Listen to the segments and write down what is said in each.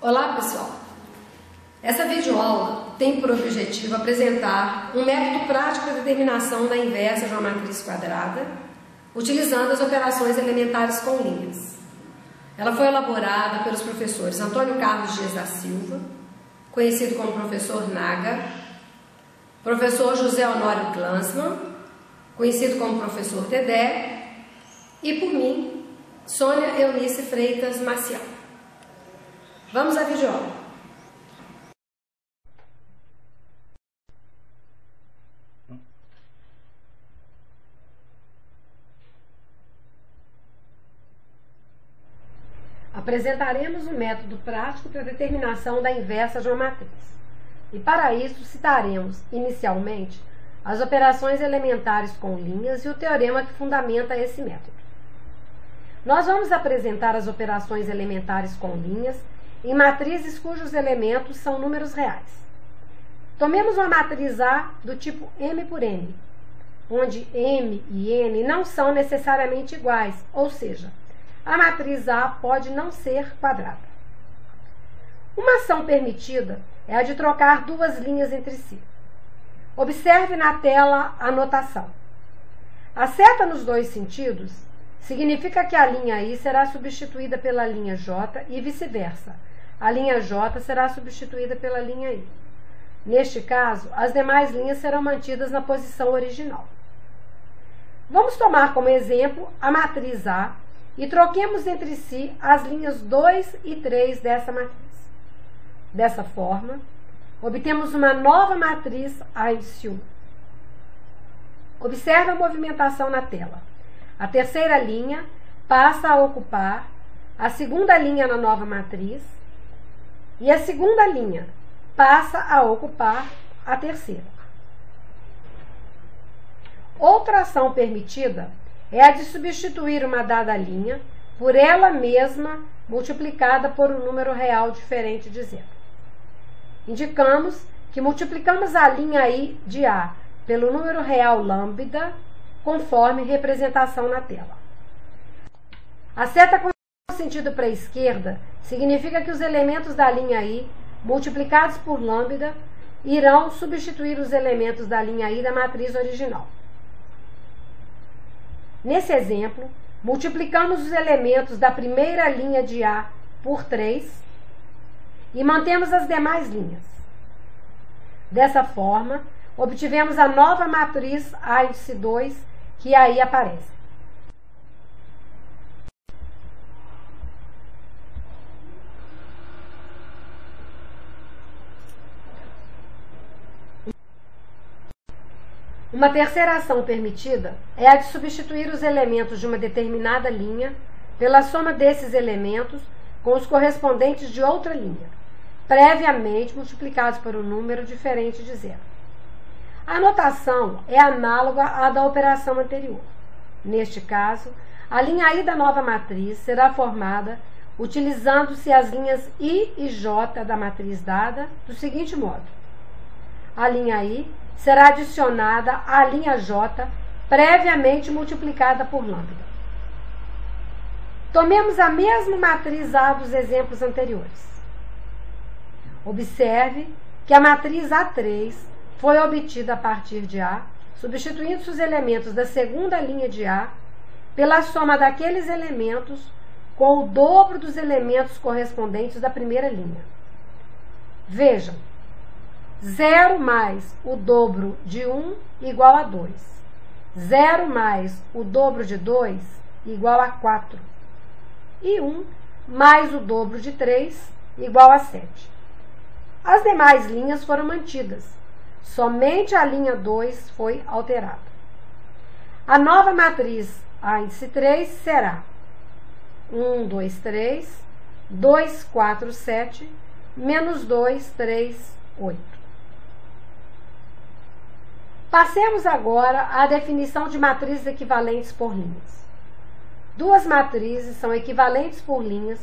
Olá pessoal, essa videoaula tem por objetivo apresentar um método prático de determinação da inversa de uma matriz quadrada, utilizando as operações elementares com linhas. Ela foi elaborada pelos professores Antônio Carlos Dias da Silva, conhecido como professor Naga, professor José Honório Glansman, conhecido como professor Dedé, e por mim, Sônia Eunice Freitas Maciel. Vamos à videoaula. Apresentaremos um método prático para a determinação da inversa de uma matriz. E para isso citaremos, inicialmente, as operações elementares com linhas e o teorema que fundamenta esse método. Nós vamos apresentar as operações elementares com linhas em matrizes cujos elementos são números reais. Tomemos uma matriz A do tipo M por N, onde M e N não são necessariamente iguais, ou seja, a matriz A pode não ser quadrada. Uma ação permitida é a de trocar duas linhas entre si. Observe na tela a notação. A seta nos dois sentidos significa que a linha I será substituída pela linha J e vice-versa. A linha J será substituída pela linha I. Neste caso, as demais linhas serão mantidas na posição original. Vamos tomar como exemplo a matriz A e troquemos entre si as linhas 2 e 3 dessa matriz. Dessa forma, obtemos uma nova matriz A-1. Observe a movimentação na tela. A terceira linha passa a ocupar a segunda linha na nova matriz e a segunda linha passa a ocupar a terceira. Outra ação permitida é a de substituir uma dada linha por ela mesma multiplicada por um número real diferente de zero. Indicamos que multiplicamos a linha I de A pelo número real lambda, conforme representação na tela. A seta com sentido para a esquerda significa que os elementos da linha I, multiplicados por lambda, irão substituir os elementos da linha I da matriz original. Nesse exemplo, multiplicamos os elementos da primeira linha de A por 3 e mantemos as demais linhas. Dessa forma, obtivemos a nova matriz A índice 2 que aí aparece. Uma terceira ação permitida é a de substituir os elementos de uma determinada linha pela soma desses elementos com os correspondentes de outra linha, previamente multiplicados por um número diferente de zero. A notação é análoga à da operação anterior. Neste caso, a linha I da nova matriz será formada utilizando-se as linhas I e J da matriz dada do seguinte modo. A linha I será adicionada à linha J previamente multiplicada por lambda. Tomemos a mesma matriz A dos exemplos anteriores. Observe que a matriz A3 foi obtida a partir de A, substituindo-se os elementos da segunda linha de A pela soma daqueles elementos com o dobro dos elementos correspondentes da primeira linha. Vejam, 0 mais o dobro de 1 igual a 2. 0 mais o dobro de 2 igual a 4. E 1 mais o dobro de 3 igual a 7. As demais linhas foram mantidas. Somente a linha 2 foi alterada. A nova matriz A índice 3 será 1, 2, 3, 2, 4, 7, menos 2, 3, 8. Passemos agora à definição de matrizes equivalentes por linhas. Duas matrizes são equivalentes por linhas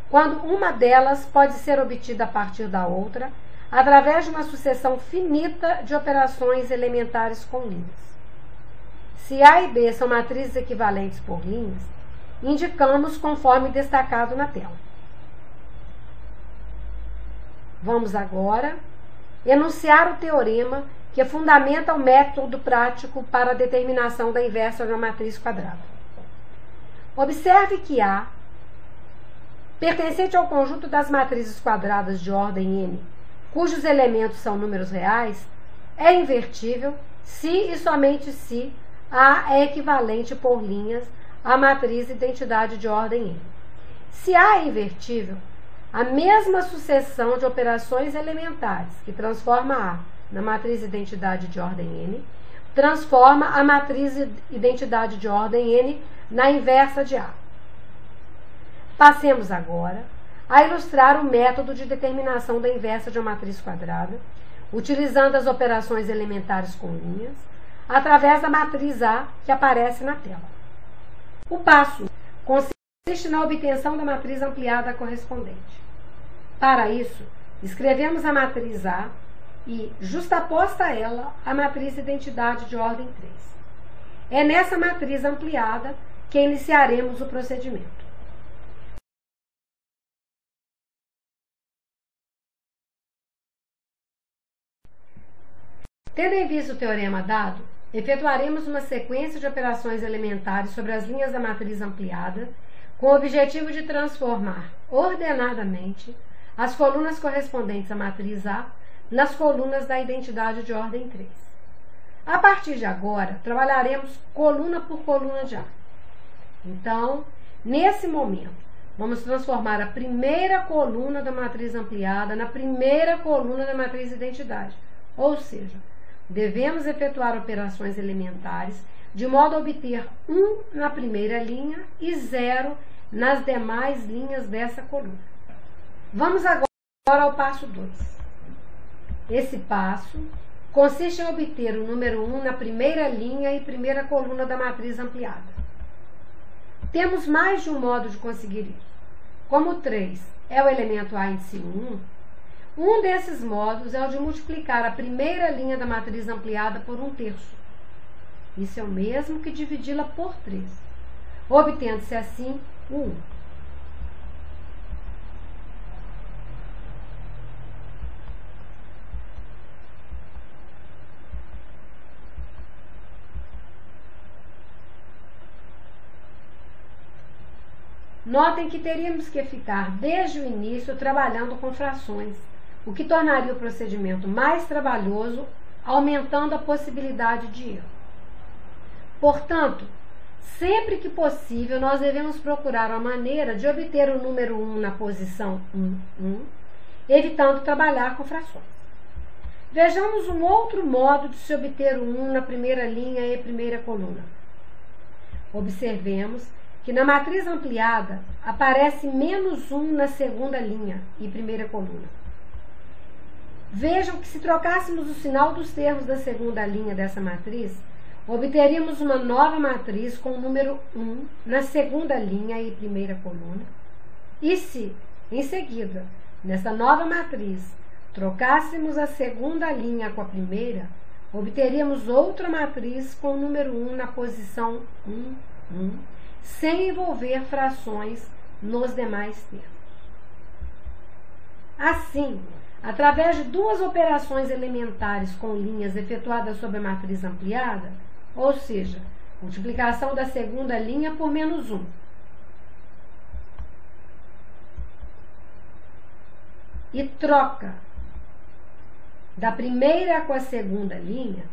quando uma delas pode ser obtida a partir da outra através de uma sucessão finita de operações elementares com linhas. Se A e B são matrizes equivalentes por linhas, indicamos conforme destacado na tela. Vamos agora enunciar o teorema que fundamenta o método prático para a determinação da inversa de uma matriz quadrada. Observe que A, pertencente ao conjunto das matrizes quadradas de ordem n, cujos elementos são números reais, é invertível se e somente se A é equivalente por linhas à matriz identidade de ordem n. Se A é invertível, a mesma sucessão de operações elementares que transforma A na matriz identidade de ordem n, transforma a matriz identidade de ordem n na inversa de A. Passemos agora a ilustrar o método de determinação da inversa de uma matriz quadrada, utilizando as operações elementares com linhas, através da matriz A que aparece na tela. O passo consiste na obtenção da matriz ampliada correspondente. Para isso, escrevemos a matriz A e, justaposta a ela, a matriz identidade de ordem 3. É nessa matriz ampliada que iniciaremos o procedimento. Tendo em vista o teorema dado, efetuaremos uma sequência de operações elementares sobre as linhas da matriz ampliada, com o objetivo de transformar ordenadamente as colunas correspondentes à matriz A nas colunas da identidade de ordem 3. A partir de agora, trabalharemos coluna por coluna de A. Então, nesse momento, vamos transformar a primeira coluna da matriz ampliada na primeira coluna da matriz identidade, ou seja, devemos efetuar operações elementares de modo a obter 1 na primeira linha e 0 nas demais linhas dessa coluna. Vamos agora ao passo 2. Esse passo consiste em obter o número 1 na primeira linha e primeira coluna da matriz ampliada. Temos mais de um modo de conseguir isso. Como 3 é o elemento A índice 1, um desses modos é o de multiplicar a primeira linha da matriz ampliada por 1/3. Isso é o mesmo que dividi-la por 3, obtendo-se assim o 1. Notem que teríamos que ficar desde o início trabalhando com frações, o que tornaria o procedimento mais trabalhoso, aumentando a possibilidade de erro. Portanto, sempre que possível, nós devemos procurar uma maneira de obter o número 1 na posição 1, evitando trabalhar com frações. Vejamos um outro modo de se obter o 1 na primeira linha e primeira coluna. Observemos que na matriz ampliada aparece -1 na segunda linha e primeira coluna. Vejam que se trocássemos o sinal dos termos da segunda linha dessa matriz, obteríamos uma nova matriz com o número 1 na segunda linha e primeira coluna. E se, em seguida, nessa nova matriz, trocássemos a segunda linha com a primeira, obteríamos outra matriz com o número 1 na posição 1, 1, sem envolver frações nos demais termos. Assim, através de duas operações elementares com linhas efetuadas sobre a matriz ampliada, ou seja, multiplicação da segunda linha por -1, e troca da primeira com a segunda linha,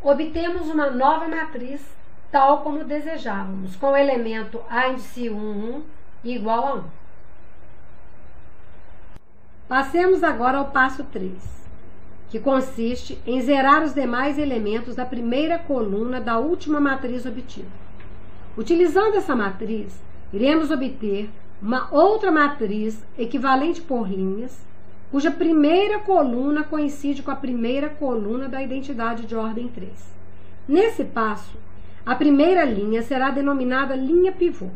obtemos uma nova matriz tal como desejávamos, com o elemento A índice 1 igual a 1. Passemos agora ao passo 3, que consiste em zerar os demais elementos da primeira coluna da última matriz obtida. Utilizando essa matriz, iremos obter uma outra matriz equivalente por linhas, cuja primeira coluna coincide com a primeira coluna da identidade de ordem 3. Nesse passo, a primeira linha será denominada linha pivô.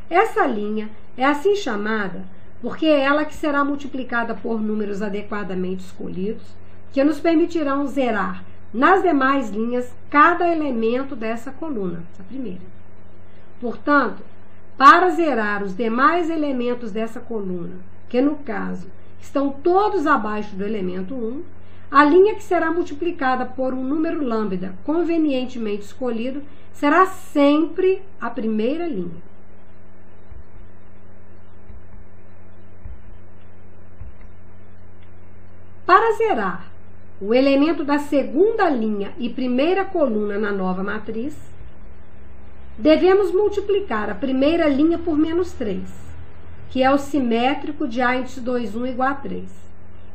Essa linha é assim chamada porque é ela que será multiplicada por números adequadamente escolhidos, que nos permitirão zerar nas demais linhas cada elemento dessa coluna, essa primeira. Portanto, para zerar os demais elementos dessa coluna, que no caso estão todos abaixo do elemento 1, a linha que será multiplicada por um número lambda convenientemente escolhido será sempre a primeira linha. Para zerar o elemento da segunda linha e primeira coluna na nova matriz, devemos multiplicar a primeira linha por menos 3, que é o simétrico de A índice 2, 1 igual a 3,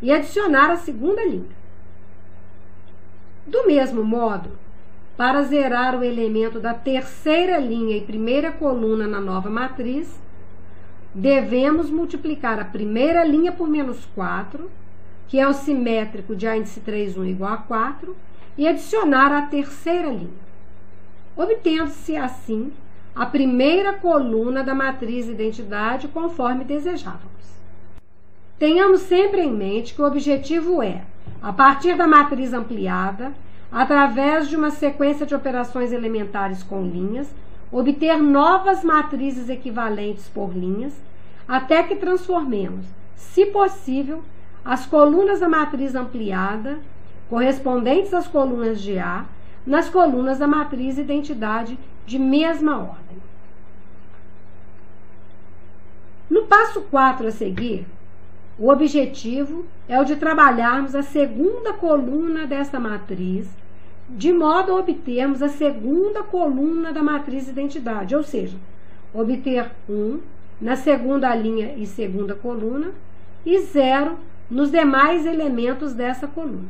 e adicionar a segunda linha. Do mesmo modo, para zerar o elemento da terceira linha e primeira coluna na nova matriz, devemos multiplicar a primeira linha por menos 4, que é o simétrico de A índice 3, 1 igual a 4, e adicionar a terceira linha, obtendo-se assim a primeira coluna da matriz identidade conforme desejávamos. Tenhamos sempre em mente que o objetivo é, a partir da matriz ampliada, através de uma sequência de operações elementares com linhas, obter novas matrizes equivalentes por linhas, até que transformemos, se possível, as colunas da matriz ampliada, correspondentes às colunas de A, nas colunas da matriz identidade de mesma ordem. No passo 4 a seguir, o objetivo é o de trabalharmos a segunda coluna desta matriz, de modo a obtermos a segunda coluna da matriz identidade, ou seja, obter 1 na segunda linha e segunda coluna e 0 nos demais elementos dessa coluna.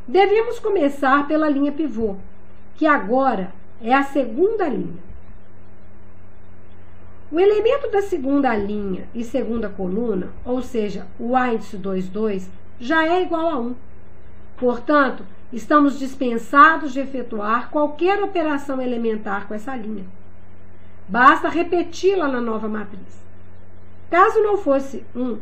Devemos começar pela linha pivô, que agora é a segunda linha. O elemento da segunda linha e segunda coluna, ou seja, o A índice 2, 2, já é igual a 1. Portanto, estamos dispensados de efetuar qualquer operação elementar com essa linha. Basta repeti-la na nova matriz. Caso não fosse 1,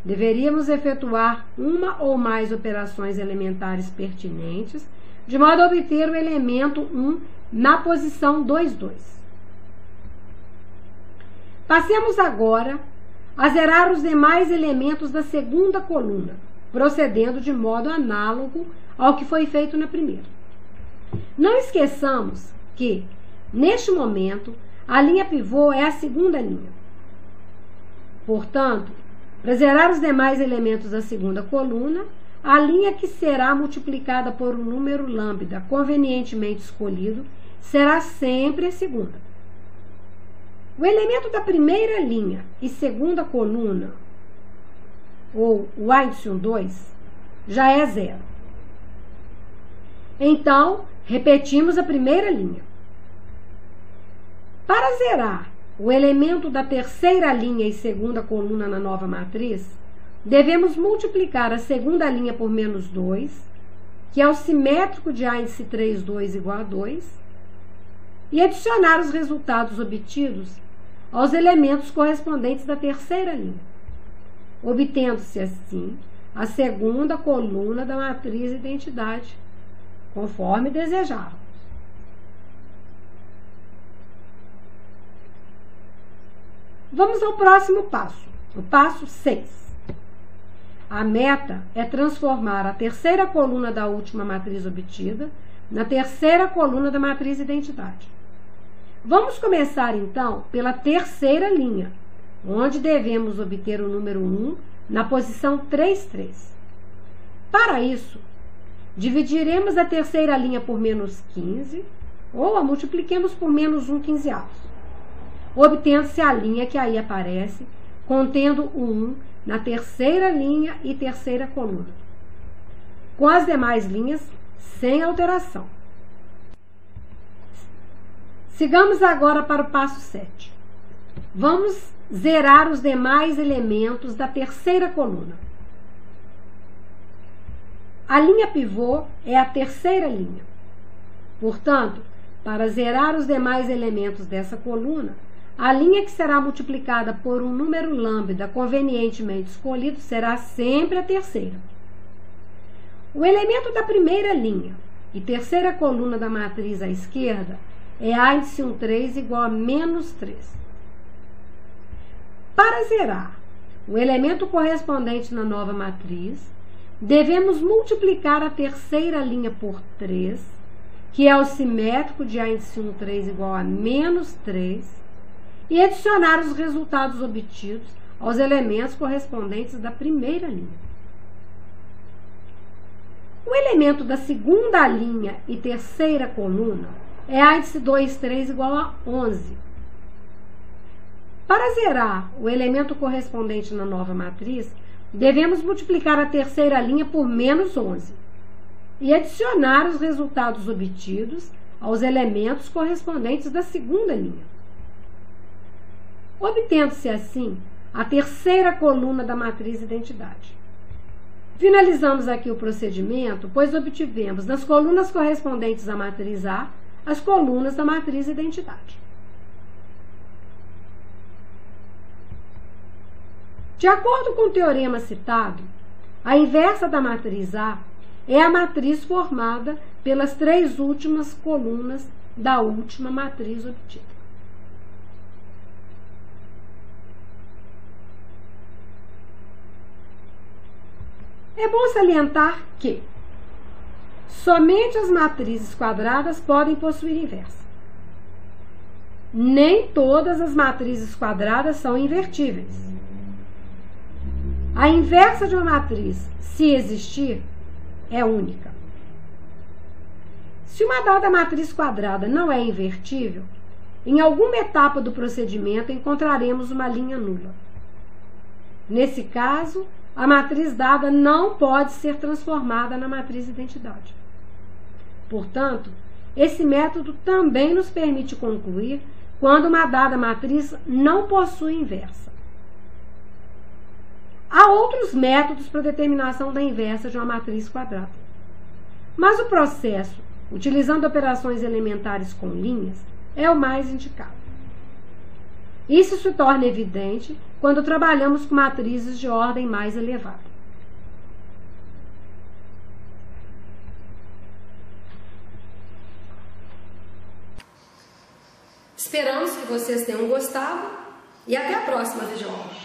deveríamos efetuar uma ou mais operações elementares pertinentes, de modo a obter o elemento 1 na posição 2, 2. Passemos agora a zerar os demais elementos da segunda coluna, procedendo de modo análogo ao que foi feito na primeira. Não esqueçamos que, neste momento, a linha pivô é a segunda linha. Portanto, para zerar os demais elementos da segunda coluna, a linha que será multiplicada por um número lambda convenientemente escolhido será sempre a segunda. O elemento da primeira linha e segunda coluna, ou o A índice 1, 2, já é 0. Então, repetimos a primeira linha. Para zerar o elemento da terceira linha e segunda coluna na nova matriz, devemos multiplicar a segunda linha por menos 2, que é o simétrico de A índice 3, 2 igual a 2, e adicionar os resultados obtidos aos elementos correspondentes da terceira linha, obtendo-se assim a segunda coluna da matriz identidade, conforme desejávamos. Vamos ao próximo passo, o passo 6. A meta é transformar a terceira coluna da última matriz obtida na terceira coluna da matriz identidade. Vamos começar, então, pela terceira linha, onde devemos obter o número 1 na posição 3, 3. Para isso, dividiremos a terceira linha por menos 15, ou a multipliquemos por menos 1 quinzeavos, obtendo-se a linha que aí aparece, contendo o 1 na terceira linha e terceira coluna, com as demais linhas sem alteração. Sigamos agora para o passo 7. Vamos zerar os demais elementos da terceira coluna. A linha pivô é a terceira linha. Portanto, para zerar os demais elementos dessa coluna, a linha que será multiplicada por um número lambda convenientemente escolhido será sempre a terceira. O elemento da primeira linha e terceira coluna da matriz à esquerda é A índice 1,3 igual a menos 3. Para zerar o elemento correspondente na nova matriz, devemos multiplicar a terceira linha por 3, que é o simétrico de A índice 1,3 igual a menos 3, e adicionar os resultados obtidos aos elementos correspondentes da primeira linha. O elemento da segunda linha e terceira coluna é A índice 2,3 igual a 11. Para zerar o elemento correspondente na nova matriz, devemos multiplicar a terceira linha por menos 11 e adicionar os resultados obtidos aos elementos correspondentes da segunda linha. Obtendo-se assim a terceira coluna da matriz identidade. Finalizamos aqui o procedimento, pois obtivemos nas colunas correspondentes à matriz A as colunas da matriz identidade. De acordo com o teorema citado, a inversa da matriz A é a matriz formada pelas três últimas colunas da última matriz obtida. É bom salientar que somente as matrizes quadradas podem possuir inversa. Nem todas as matrizes quadradas são invertíveis. A inversa de uma matriz, se existir, é única. Se uma dada matriz quadrada não é invertível, em alguma etapa do procedimento encontraremos uma linha nula. Nesse caso, a matriz dada não pode ser transformada na matriz identidade. Portanto, esse método também nos permite concluir quando uma dada matriz não possui inversa. Há outros métodos para a determinação da inversa de uma matriz quadrada. Mas o processo, utilizando operações elementares com linhas, é o mais indicado. Isso se torna evidente quando trabalhamos com matrizes de ordem mais elevada. Esperamos que vocês tenham gostado e até a próxima videoaula.